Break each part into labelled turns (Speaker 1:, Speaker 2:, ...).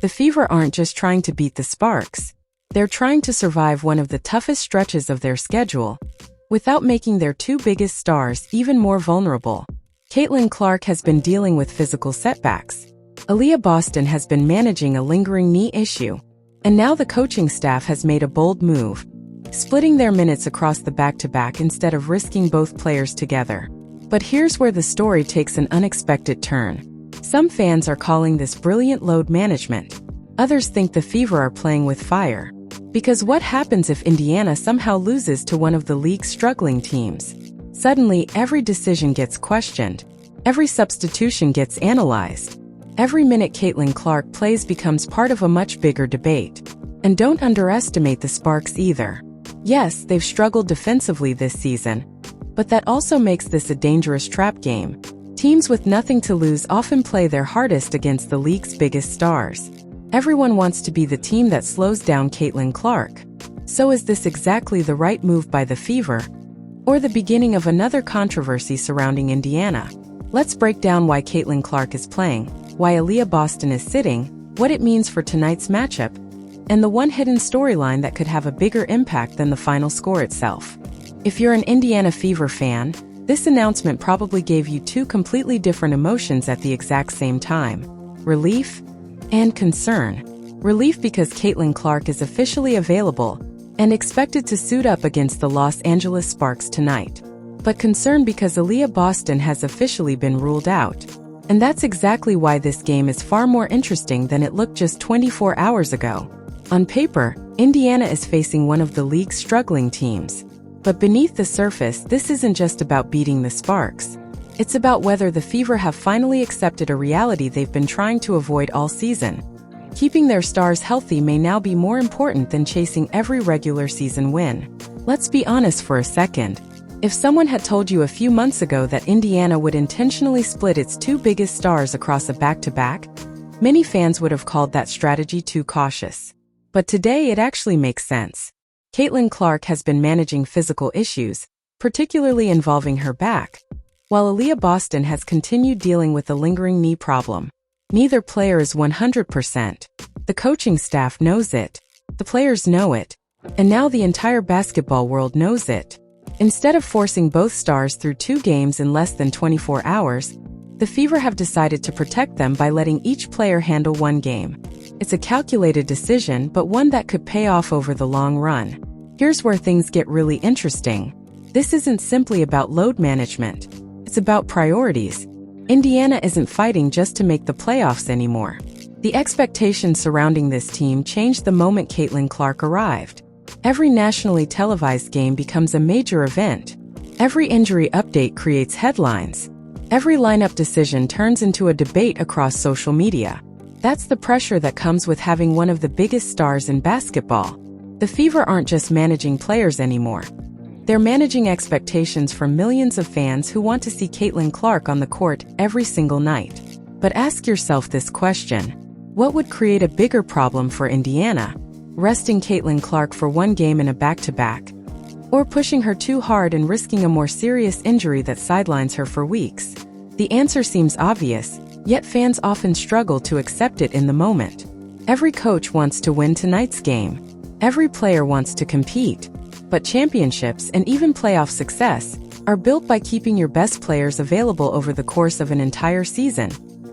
Speaker 1: The Fever aren't just trying to beat the Sparks. They're trying to survive one of the toughest stretches of their schedule, without making their two biggest stars even more vulnerable. Caitlin Clark has been dealing with physical setbacks. Aliyah Boston has been managing a lingering knee issue. And now the coaching staff has made a bold move, splitting their minutes across the back-to-back instead of risking both players together. But here's where the story takes an unexpected turn. Some fans are calling this brilliant load management. Others think the Fever are playing with fire. Because what happens if Indiana somehow loses to one of the league's struggling teams? Suddenly, every decision gets questioned. Every substitution gets analyzed. Every minute Caitlin Clark plays becomes part of a much bigger debate. And don't underestimate the Sparks either. Yes, they've struggled defensively this season, but that also makes this a dangerous trap game. Teams with nothing to lose often play their hardest against the league's biggest stars. Everyone wants to be the team that slows down Caitlin Clark. So is this exactly the right move by the Fever? Or the beginning of another controversy surrounding Indiana? Let's break down why Caitlin Clark is playing, why Aliyah Boston is sitting, what it means for tonight's matchup, and the one hidden storyline that could have a bigger impact than the final score itself. If you're an Indiana Fever fan, this announcement probably gave you two completely different emotions at the exact same time: relief and concern. Relief because Caitlin Clark is officially available and expected to suit up against the Los Angeles Sparks tonight. But concern because Aliyah Boston has officially been ruled out. And that's exactly why this game is far more interesting than it looked just 24 hours ago. On paper, Indiana is facing one of the league's struggling teams. But beneath the surface, this isn't just about beating the Sparks. It's about whether the Fever have finally accepted a reality they've been trying to avoid all season. Keeping their stars healthy may now be more important than chasing every regular season win. Let's be honest for a second. If someone had told you a few months ago that Indiana would intentionally split its two biggest stars across a back-to-back, many fans would have called that strategy too cautious. But today it actually makes sense. Caitlin Clark has been managing physical issues, particularly involving her back, while Aliyah Boston has continued dealing with a lingering knee problem. Neither player is 100%. The coaching staff knows it, the players know it, and now the entire basketball world knows it. Instead of forcing both stars through two games in less than 24 hours, the Fever have decided to protect them by letting each player handle one game. It's a calculated decision, but one that could pay off over the long run. Here's where things get really interesting. This isn't simply about load management. It's about priorities. Indiana isn't fighting just to make the playoffs anymore. The expectations surrounding this team changed the moment Caitlin Clark arrived. Every nationally televised game becomes a major event. Every injury update creates headlines. Every lineup decision turns into a debate across social media. That's the pressure that comes with having one of the biggest stars in basketball. The Fever aren't just managing players anymore. They're managing expectations from millions of fans who want to see Caitlin Clark on the court every single night. But ask yourself this question: what would create a bigger problem for Indiana? Resting Caitlin Clark for one game in a back-to-back, or pushing her too hard and risking a more serious injury that sidelines her for weeks? The answer seems obvious, yet fans often struggle to accept it in the moment. Every coach wants to win tonight's game. Every player wants to compete. But championships and even playoff success are built by keeping your best players available over the course of an entire season,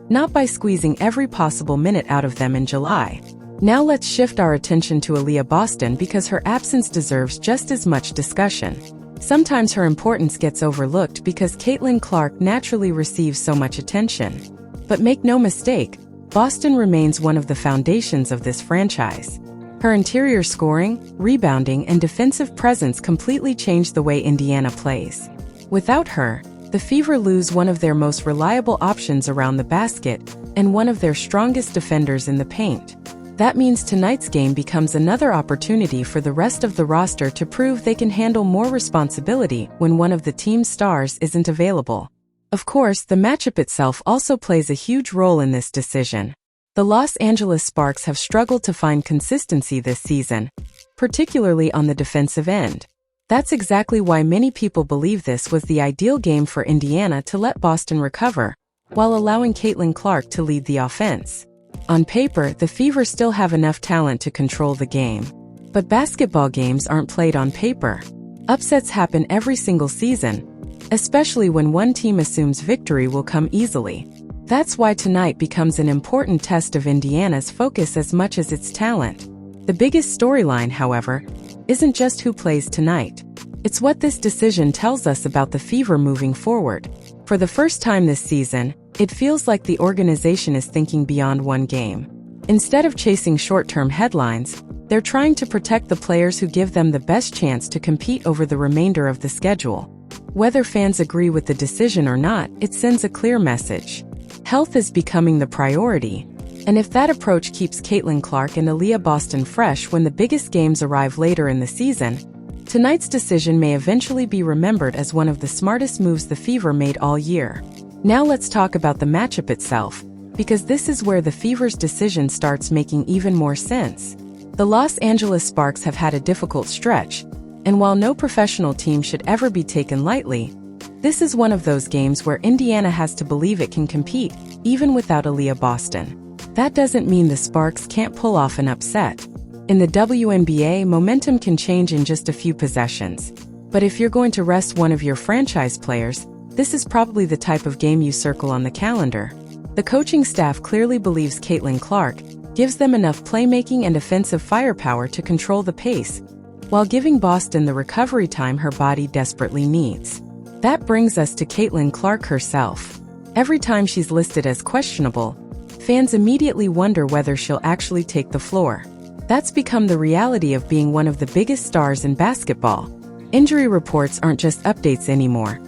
Speaker 1: not by squeezing every possible minute out of them in July. Now let's shift our attention to Aliyah Boston because her absence deserves just as much discussion. Sometimes her importance gets overlooked because Caitlin Clark naturally receives so much attention. But make no mistake, Boston remains one of the foundations of this franchise. Her interior scoring, rebounding, and defensive presence completely changed the way Indiana plays. Without her, the Fever lose one of their most reliable options around the basket and one of their strongest defenders in the paint. That means tonight's game becomes another opportunity for the rest of the roster to prove they can handle more responsibility when one of the team's stars isn't available. Of course, the matchup itself also plays a huge role in this decision. The Los Angeles Sparks have struggled to find consistency this season, particularly on the defensive end. That's exactly why many people believe this was the ideal game for Indiana to let Boston recover, while allowing Caitlin Clark to lead the offense. On paper, the Fever still have enough talent to control the game. But basketball games aren't played on paper. Upsets happen every single season, especially when one team assumes victory will come easily. That's why tonight becomes an important test of Indiana's focus as much as its talent. The biggest storyline, however, isn't just who plays tonight. It's what this decision tells us about the Fever moving forward. For the first time this season, it feels like the organization is thinking beyond one game. Instead of chasing short-term headlines, they're trying to protect the players who give them the best chance to compete over the remainder of the schedule. Whether fans agree with the decision or not, it sends a clear message. Health is becoming the priority. And if that approach keeps Caitlin Clark and Aliyah Boston fresh when the biggest games arrive later in the season, tonight's decision may eventually be remembered as one of the smartest moves the Fever made all year. Now let's talk about the matchup itself, because this is where the Fever's decision starts making even more sense. The Los Angeles Sparks have had a difficult stretch, and while no professional team should ever be taken lightly, this is one of those games where Indiana has to believe it can compete, even without Aliyah Boston. That doesn't mean the Sparks can't pull off an upset. In the WNBA, momentum can change in just a few possessions. But if you're going to rest one of your franchise players, this is probably the type of game you circle on the calendar. The coaching staff clearly believes Caitlin Clark gives them enough playmaking and offensive firepower to control the pace, while giving Boston the recovery time her body desperately needs. That brings us to Caitlin Clark herself. Every time she's listed as questionable, fans immediately wonder whether she'll actually take the floor. That's become the reality of being one of the biggest stars in basketball. Injury reports aren't just updates anymore.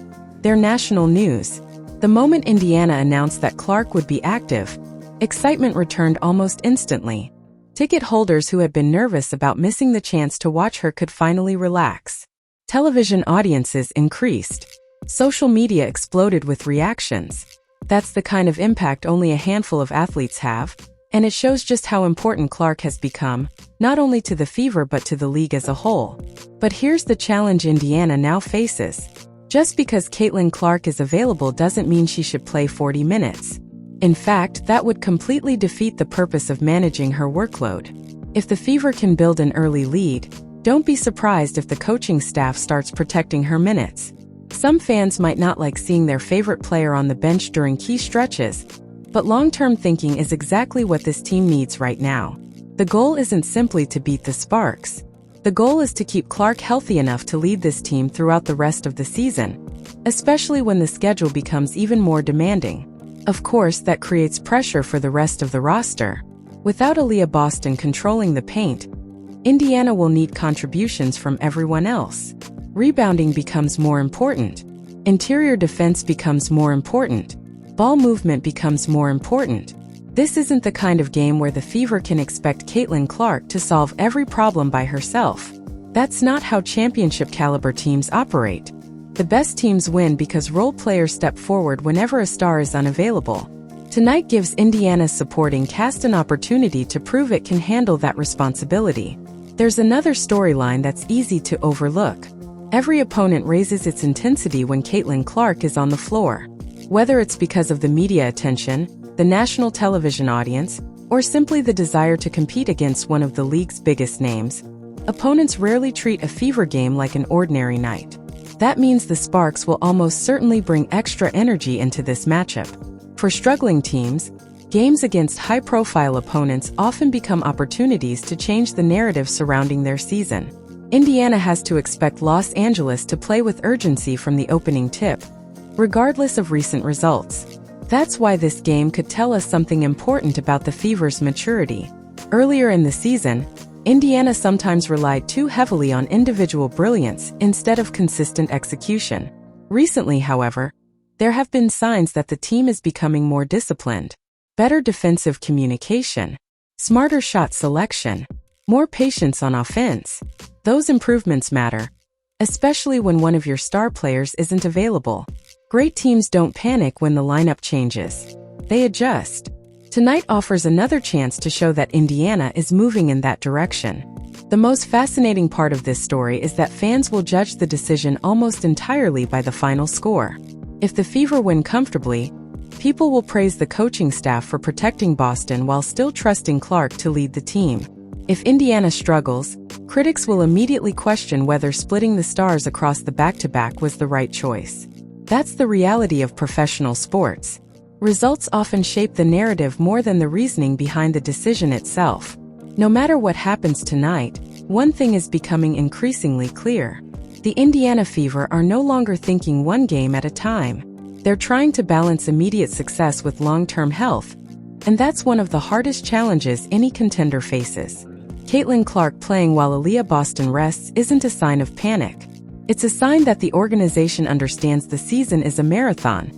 Speaker 1: They're national news. The moment Indiana announced that Clark would be active, excitement returned almost instantly. Ticket holders who had been nervous about missing the chance to watch her could finally relax. Television audiences increased. Social media exploded with reactions. That's the kind of impact only a handful of athletes have, and it shows just how important Clark has become, not only to the Fever but to the league as a whole. But here's the challenge Indiana now faces. Just because Caitlin Clark is available doesn't mean she should play 40 minutes. In fact, that would completely defeat the purpose of managing her workload. If the Fever can build an early lead, don't be surprised if the coaching staff starts protecting her minutes. Some fans might not like seeing their favorite player on the bench during key stretches, but long-term thinking is exactly what this team needs right now. The goal isn't simply to beat the Sparks. The goal is to keep Clark healthy enough to lead this team throughout the rest of the season, especially when the schedule becomes even more demanding. Of course, that creates pressure for the rest of the roster. Without Aliyah Boston controlling the paint, Indiana will need contributions from everyone else. Rebounding becomes more important. Interior defense becomes more important. Ball movement becomes more important. This isn't the kind of game where the Fever can expect Caitlin Clark to solve every problem by herself. That's not how championship-caliber teams operate. The best teams win because role players step forward whenever a star is unavailable. Tonight gives Indiana's supporting cast an opportunity to prove it can handle that responsibility. There's another storyline that's easy to overlook. Every opponent raises its intensity when Caitlin Clark is on the floor. Whether it's because of the media attention, the national television audience, or simply the desire to compete against one of the league's biggest names, opponents rarely treat a Fever game like an ordinary night. That means the Sparks will almost certainly bring extra energy into this matchup. For struggling teams, games against high-profile opponents often become opportunities to change the narrative surrounding their season. Indiana has to expect Los Angeles to play with urgency from the opening tip, regardless of recent results. That's why this game could tell us something important about the Fever's maturity. Earlier in the season, Indiana sometimes relied too heavily on individual brilliance instead of consistent execution. Recently, however, there have been signs that the team is becoming more disciplined. Better defensive communication, smarter shot selection, more patience on offense. Those improvements matter, especially when one of your star players isn't available. Great teams don't panic when the lineup changes. They adjust. Tonight offers another chance to show that Indiana is moving in that direction. The most fascinating part of this story is that fans will judge the decision almost entirely by the final score. If the Fever win comfortably, People will praise the coaching staff for protecting Boston while still trusting Clark to lead the team. If Indiana struggles, critics will immediately question whether splitting the stars across the back-to-back was the right choice. That's the reality of professional sports. Results often shape the narrative more than the reasoning behind the decision itself. No matter what happens tonight, one thing is becoming increasingly clear. The Indiana Fever are no longer thinking one game at a time. They're trying to balance immediate success with long-term health, and that's one of the hardest challenges any contender faces. Caitlin Clark playing while Aliyah Boston rests isn't a sign of panic. It's a sign that the organization understands the season is a marathon,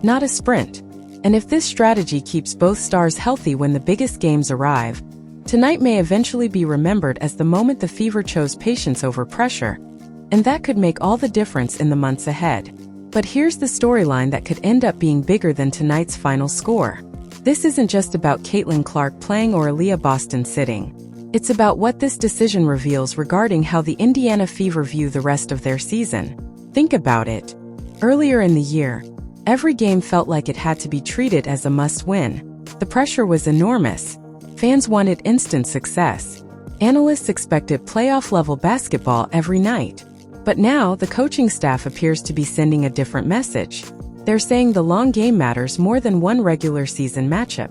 Speaker 1: not a sprint. And if this strategy keeps both stars healthy when the biggest games arrive, tonight may eventually be remembered as the moment the Fever chose patience over pressure, and that could make all the difference in the months ahead. But here's the storyline that could end up being bigger than tonight's final score. This isn't just about Caitlin Clark playing or Aliyah Boston sitting. It's about what this decision reveals regarding how the Indiana Fever view the rest of their season. Think about it. Earlier in the year, every game felt like it had to be treated as a must-win. The pressure was enormous. Fans wanted instant success. Analysts expected playoff-level basketball every night. But now, the coaching staff appears to be sending a different message. They're saying the long game matters more than one regular season matchup.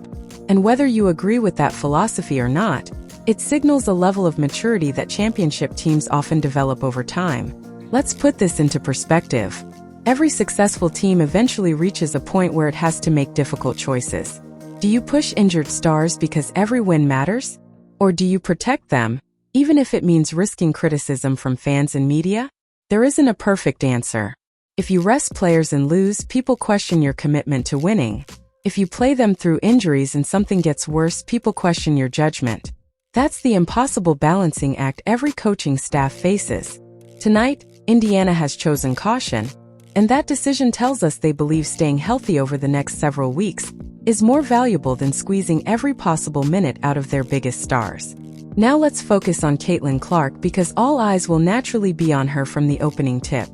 Speaker 1: And whether you agree with that philosophy or not, it signals a level of maturity that championship teams often develop over time. Let's put this into perspective. Every successful team eventually reaches a point where it has to make difficult choices. Do you push injured stars because every win matters? Or do you protect them, even if it means risking criticism from fans and media? There isn't a perfect answer. If you rest players and lose, people question your commitment to winning. If you play them through injuries and something gets worse, people question your judgment. That's the impossible balancing act every coaching staff faces. Tonight, Indiana has chosen caution, and that decision tells us they believe staying healthy over the next several weeks is more valuable than squeezing every possible minute out of their biggest stars. Now let's focus on Caitlin Clark because all eyes will naturally be on her from the opening tip.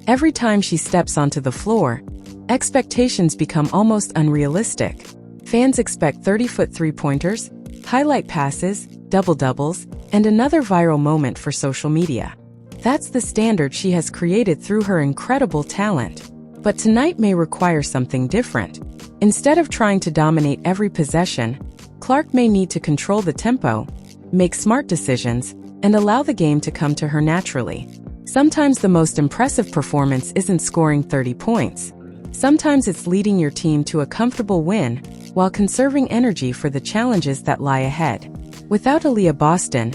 Speaker 1: Every time she steps onto the floor, expectations become almost unrealistic. Fans expect 30-foot three-pointers, highlight passes, double-doubles, and another viral moment for social media. That's the standard she has created through her incredible talent. But tonight may require something different. Instead of trying to dominate every possession, Clark may need to control the tempo, make smart decisions, and allow the game to come to her naturally. Sometimes the most impressive performance isn't scoring 30 points. Sometimes it's leading your team to a comfortable win while conserving energy for the challenges that lie ahead. Without Aliyah Boston,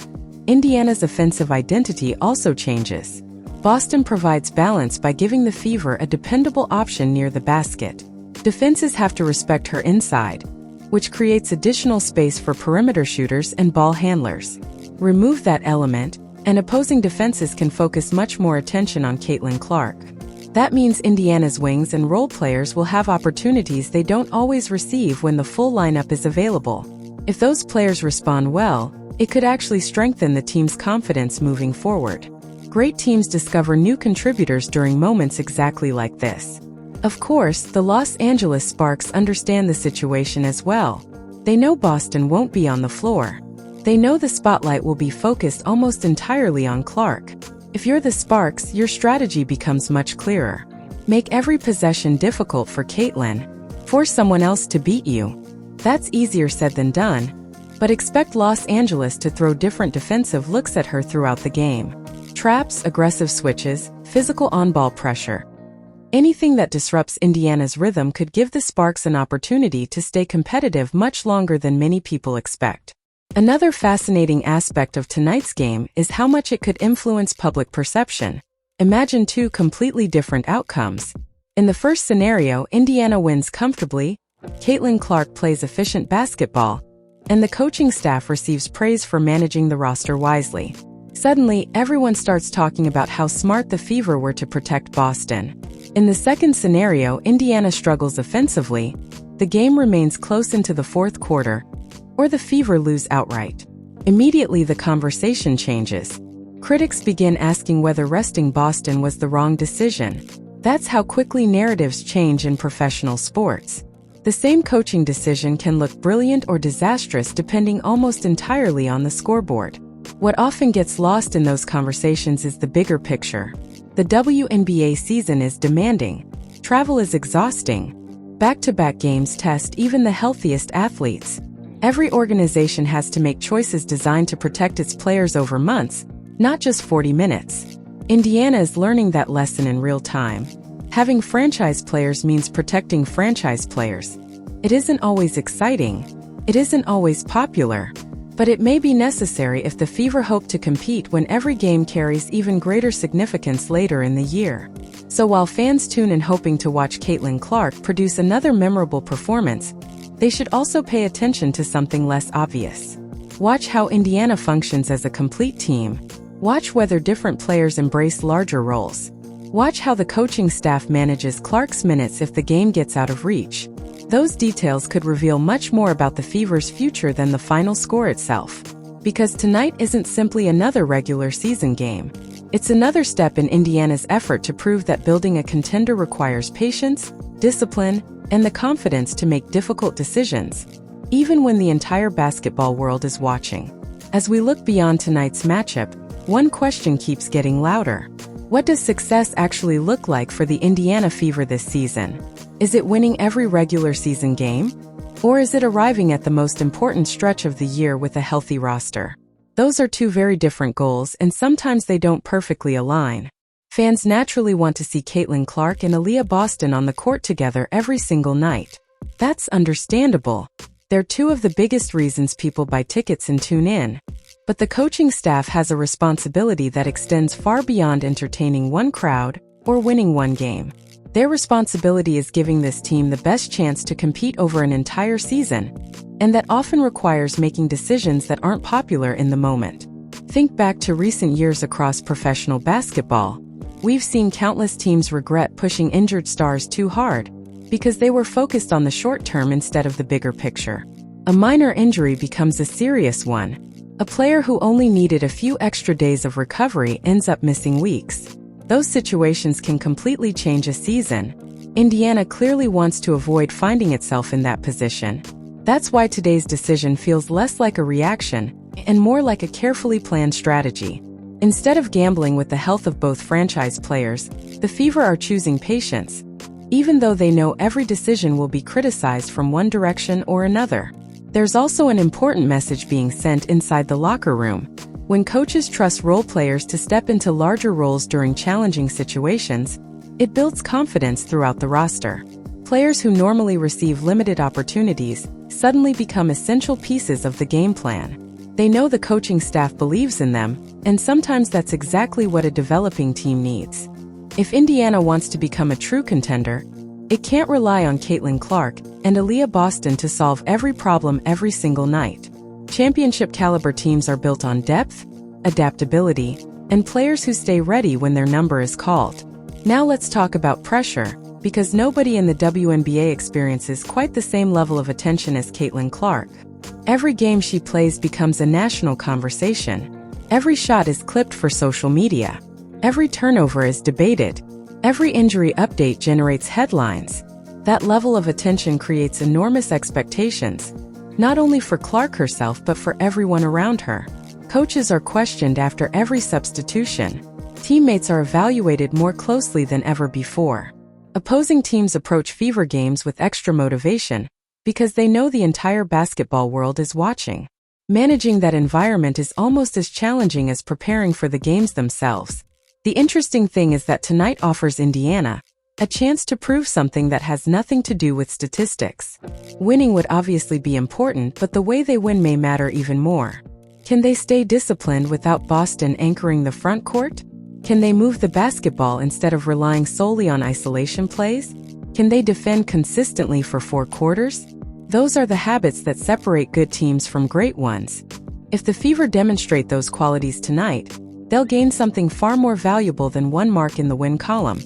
Speaker 1: Indiana's offensive identity also changes. Boston provides balance by giving the Fever a dependable option near the basket. Defenses have to respect her inside, which creates additional space for perimeter shooters and ball handlers. Remove that element, and opposing defenses can focus much more attention on Caitlin Clark. That means Indiana's wings and role players will have opportunities they don't always receive when the full lineup is available. If those players respond well, it could actually strengthen the team's confidence moving forward. Great teams discover new contributors during moments exactly like this. Of course, the Los Angeles Sparks understand the situation as well. They know Boston won't be on the floor. They know the spotlight will be focused almost entirely on Clark. If you're the Sparks, your strategy becomes much clearer. Make every possession difficult for Caitlin. Force someone else to beat you. That's easier said than done, but expect Los Angeles to throw different defensive looks at her throughout the game. Traps, aggressive switches, physical on-ball pressure. Anything that disrupts Indiana's rhythm could give the Sparks an opportunity to stay competitive much longer than many people expect. Another fascinating aspect of tonight's game is how much it could influence public perception. Imagine two completely different outcomes. In the first scenario, Indiana wins comfortably, Caitlin Clark plays efficient basketball, and the coaching staff receives praise for managing the roster wisely. Suddenly, everyone starts talking about how smart the Fever were to protect Boston. In the second scenario, Indiana struggles offensively, the game remains close into the fourth quarter, or the Fever lose outright. Immediately the conversation changes. Critics begin asking whether resting Boston was the wrong decision. That's how quickly narratives change in professional sports. The same coaching decision can look brilliant or disastrous depending almost entirely on the scoreboard. What often gets lost in those conversations is the bigger picture. The WNBA season is demanding. Travel is exhausting. Back-to-back games test even the healthiest athletes. Every organization has to make choices designed to protect its players over months, not just 40 minutes. Indiana is learning that lesson in real time. Having franchise players means protecting franchise players. It isn't always exciting. It isn't always popular. But it may be necessary if the Fever hope to compete when every game carries even greater significance later in the year. So while fans tune in hoping to watch Caitlin Clark produce another memorable performance, they should also pay attention to something less obvious. Watch how Indiana functions as a complete team. Watch whether different players embrace larger roles. Watch how the coaching staff manages Clark's minutes if the game gets out of reach. Those details could reveal much more about the Fever's future than the final score itself. Because tonight isn't simply another regular season game. It's another step in Indiana's effort to prove that building a contender requires patience, discipline, and the confidence to make difficult decisions, even when the entire basketball world is watching. As we look beyond tonight's matchup, one question keeps getting louder. What does success actually look like for the Indiana Fever this season? Is it winning every regular season game? Or is it arriving at the most important stretch of the year with a healthy roster? Those are two very different goals, and sometimes they don't perfectly align. Fans naturally want to see Caitlin Clark and Aliyah Boston on the court together every single night. That's understandable. They're two of the biggest reasons people buy tickets and tune in. But the coaching staff has a responsibility that extends far beyond entertaining one crowd or winning one game. Their responsibility is giving this team the best chance to compete over an entire season, and that often requires making decisions that aren't popular in the moment. Think back to recent years across professional basketball. We've seen countless teams regret pushing injured stars too hard because they were focused on the short term instead of the bigger picture. A minor injury becomes a serious one. A player who only needed a few extra days of recovery ends up missing weeks. Those situations can completely change a season. Indiana clearly wants to avoid finding itself in that position. That's why today's decision feels less like a reaction and more like a carefully planned strategy. Instead of gambling with the health of both franchise players, the Fever are choosing patience, even though they know every decision will be criticized from one direction or another. There's also an important message being sent inside the locker room. When coaches trust role players to step into larger roles during challenging situations, it builds confidence throughout the roster. Players who normally receive limited opportunities suddenly become essential pieces of the game plan. They know the coaching staff believes in them, and sometimes that's exactly what a developing team needs. If Indiana wants to become a true contender, it can't rely on Caitlin Clark and Aliyah Boston to solve every problem every single night. Championship-caliber teams are built on depth, adaptability, and players who stay ready when their number is called. Now let's talk about pressure, because nobody in the WNBA experiences quite the same level of attention as Caitlin Clark. Every game she plays becomes a national conversation. Every shot is clipped for social media. Every turnover is debated. Every injury update generates headlines. That level of attention creates enormous expectations, not only for Clark herself but for everyone around her. Coaches are questioned after every substitution. Teammates are evaluated more closely than ever before. Opposing teams approach Fever games with extra motivation because they know the entire basketball world is watching. Managing that environment is almost as challenging as preparing for the games themselves. The interesting thing is that tonight offers Indiana a chance to prove something that has nothing to do with statistics. Winning would obviously be important, but the way they win may matter even more. Can they stay disciplined without Boston anchoring the front court? Can they move the basketball instead of relying solely on isolation plays? Can they defend consistently for 4 quarters? Those are the habits that separate good teams from great ones. If the Fever demonstrate those qualities tonight, they'll gain something far more valuable than one mark in the win column.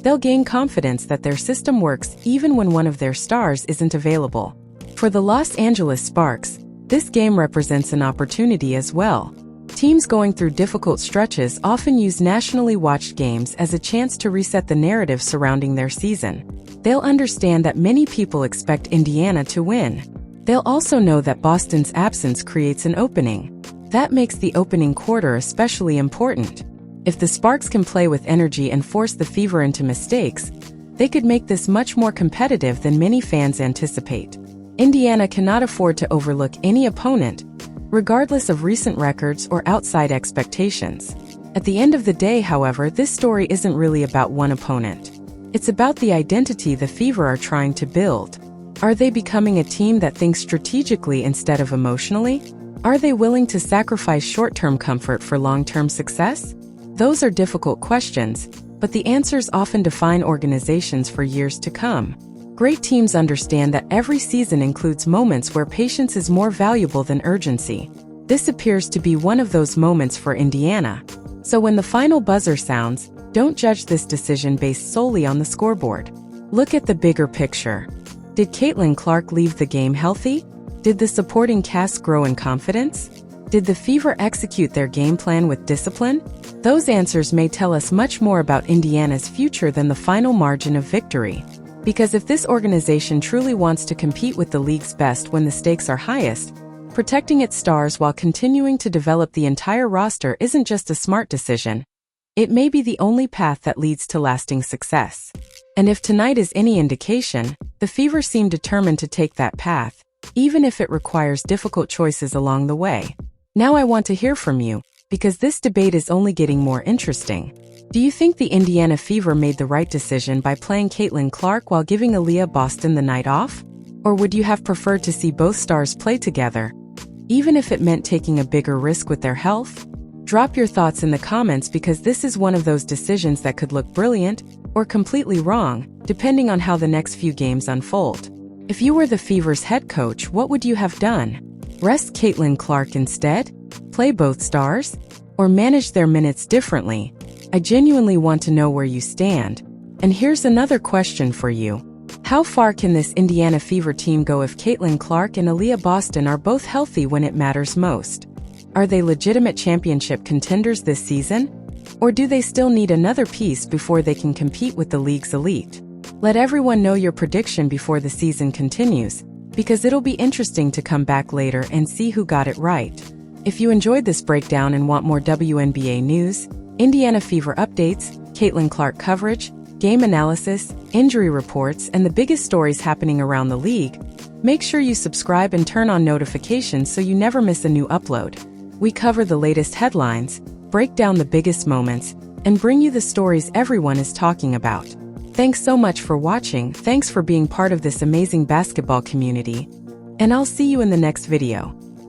Speaker 1: They'll gain confidence that their system works even when one of their stars isn't available. For the Los Angeles Sparks, this game represents an opportunity as well. Teams going through difficult stretches often use nationally watched games as a chance to reset the narrative surrounding their season. They'll understand that many people expect Indiana to win. They'll also know that Boston's absence creates an opening. That makes the opening quarter especially important. If the Sparks can play with energy and force the Fever into mistakes, they could make this much more competitive than many fans anticipate. Indiana cannot afford to overlook any opponent, regardless of recent records or outside expectations. At the end of the day, however, this story isn't really about one opponent. It's about the identity the Fever are trying to build. Are they becoming a team that thinks strategically instead of emotionally? Are they willing to sacrifice short-term comfort for long-term success? Those are difficult questions, but the answers often define organizations for years to come. Great teams understand that every season includes moments where patience is more valuable than urgency. This appears to be one of those moments for Indiana. So when the final buzzer sounds, don't judge this decision based solely on the scoreboard. Look at the bigger picture. Did Caitlin Clark leave the game healthy? Did the supporting cast grow in confidence? Did the Fever execute their game plan with discipline? Those answers may tell us much more about Indiana's future than the final margin of victory. Because if this organization truly wants to compete with the league's best when the stakes are highest, protecting its stars while continuing to develop the entire roster isn't just a smart decision. It may be the only path that leads to lasting success. And if tonight is any indication, the Fever seem determined to take that path, even if it requires difficult choices along the way. Now I want to hear from you, because this debate is only getting more interesting. Do you think the Indiana Fever made the right decision by playing Caitlin Clark while giving Aliyah Boston the night off? Or would you have preferred to see both stars play together, even if it meant taking a bigger risk with their health? Drop your thoughts in the comments, because this is one of those decisions that could look brilliant or completely wrong, depending on how the next few games unfold. If you were the Fever's head coach, what would you have done? Rest Caitlin Clark instead? Play both stars? Or manage their minutes differently? I genuinely want to know where you stand. And here's another question for you. How far can this Indiana Fever team go if Caitlin Clark and Aliyah Boston are both healthy when it matters most? Are they legitimate championship contenders this season? Or do they still need another piece before they can compete with the league's elite? Let everyone know your prediction before the season continues, because it'll be interesting to come back later and see who got it right. If you enjoyed this breakdown and want more WNBA news, Indiana Fever updates, Caitlin Clark coverage, game analysis, injury reports, and the biggest stories happening around the league, make sure you subscribe and turn on notifications so you never miss a new upload. We cover the latest headlines, break down the biggest moments, and bring you the stories everyone is talking about. Thanks so much for watching, thanks for being part of this amazing basketball community, and I'll see you in the next video.